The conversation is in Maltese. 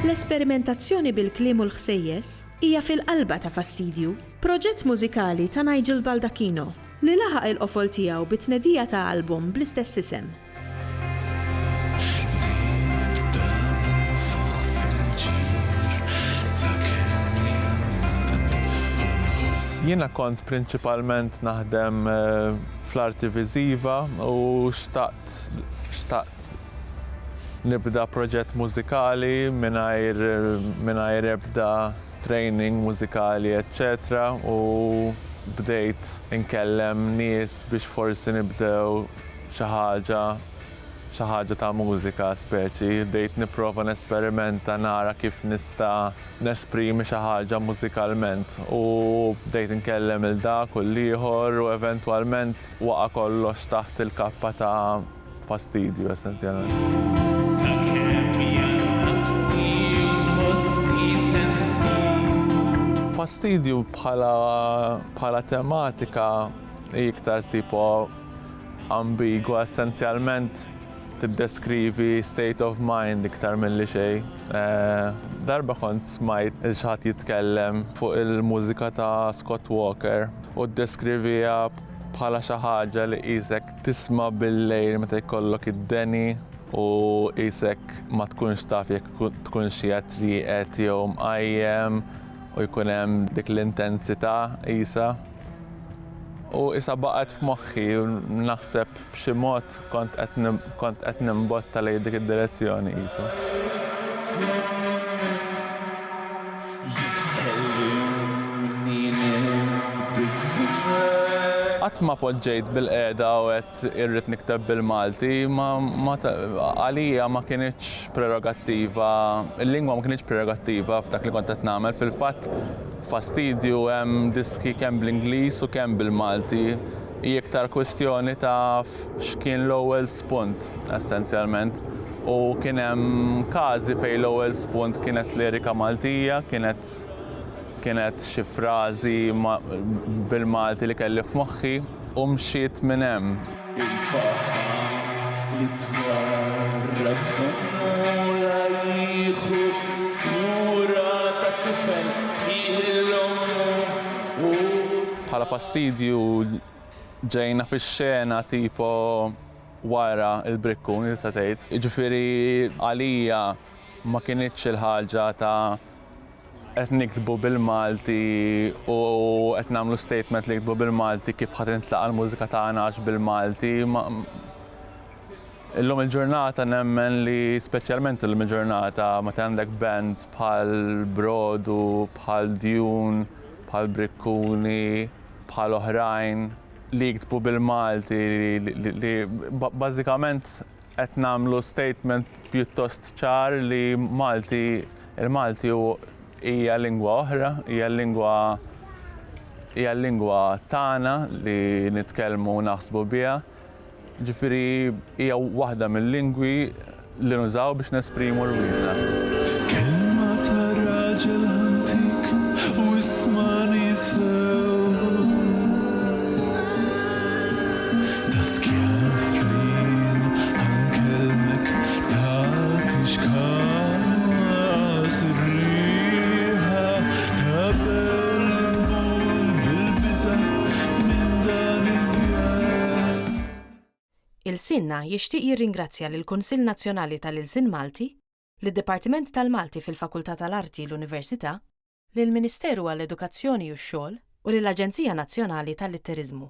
L-esperimentazzjoni bil-kliem u l-ħsejjes hija fil-qalba ta' Fastidju, proġett mużikali ta' Nigel Baldacchino li laħaq il-qofol tiegħu bit-tnedija ta' album bl-istess isem. Jiena kont prinċipalment naħdem fl-arti viżiva u xtaqt nibda proġett mużikali mingħajr ebda training mużikali, etc. U bdejt inkellem nies biex forsi nibdew xi ħaġa ta' mużika speċi. Bdejt nipprova nesperimenta nara kif nista' nesprimi xi ħaġa mużikalment. U bdejt inkellem il-dak u l-ieħor u eventwalment waqa' kollox taħt il-kappa ta' Fastidju essenzjalment. Fastidju bħala tematika iktar tipo ambigwa, essenzjalment tiddeskrivi state of mind iktar milli xejn. Darba kont smajt il-xaħat jitkellem fuq il-mużika ta' Scott Walker u ddeskrivija bħala xi ħaġa li qisek tisma' bil-lejl meta jkollok id-deni u qisek ma tkunx taf jekk tkunx qiegħed rieqed jew mqajjem u jkun hemm dik l-intensità qisha. U issa baqgħet f'moħħi u naħseb b'xi mod kont qed nimbotta lejn dik id-direzzjoni qisha. Qatt ma poġġejt bil-qiegħda u qed irrid nikteb bil-Malti, għalija ma kienx prerogattiva, il-lingwa ma kienx prerogattiva f'dak li kont qed nagħmel. Fil-fatt Fastidju hemm diski kemm bl-Ingliż u kemm bil-Malti. Hija iktar kwestjoni ta' x'kien l-ewwel spunt essenzjalment. U kien hemm każi fejn l-ewwel spunt kienet lirika Maltija, kienet xi frażi bil-Malti li kelli f'moħħi u mxiet minn hemm. Il-faħam li twarrab sommola jieħu sura ta' tifel tieħilhom u bħala Fastidju ġejna fix-xena tipo wara l-Brikkun li ta' tgħid. Jiġifieri għalija ma kienitx il-ħaġa ta' qed niktbu bil-Malti u qed nagħmlu statement li niktbu bil-Malti kif ħadd intlaqa l-mużika tagħna għax bil-Malti. Illum il-ġurnata nemmen li speċjalment illum il-ġurnata meta għandek bands bħal Brodu, bħal Dune, bħal Brikkuni, bħal oħrajn li jiktbu bil-Malti li bażikament qed nagħmlu statement pjuttost ċar li il-Malti hija lingwa oħra, hija lingwa tagħna li nitkellmu u naħsbu biha. Ġifieri hija waħda mill-lingwi li nużaw biex nesprimu rwieħna. Kelma ta' raġel antik u isma' nisew. Da skjaf lien ħankellmek tagħtix każ ir-rieħa ta' bel-imbul bil-biża' minn dan il-vjaġġ. Il-Sinna jixtieq jirringrazzja lill-Kunsill Nazzjonali tal-Ilsien Malti, lid-Dipartiment tal-Malti fil-Fakultà tal-Arti l-Università, lill-Ministeru għall-Edukazzjoni u x-Xogħol u lill-Aġenzija Nazzjonali tal-Litteriżmu.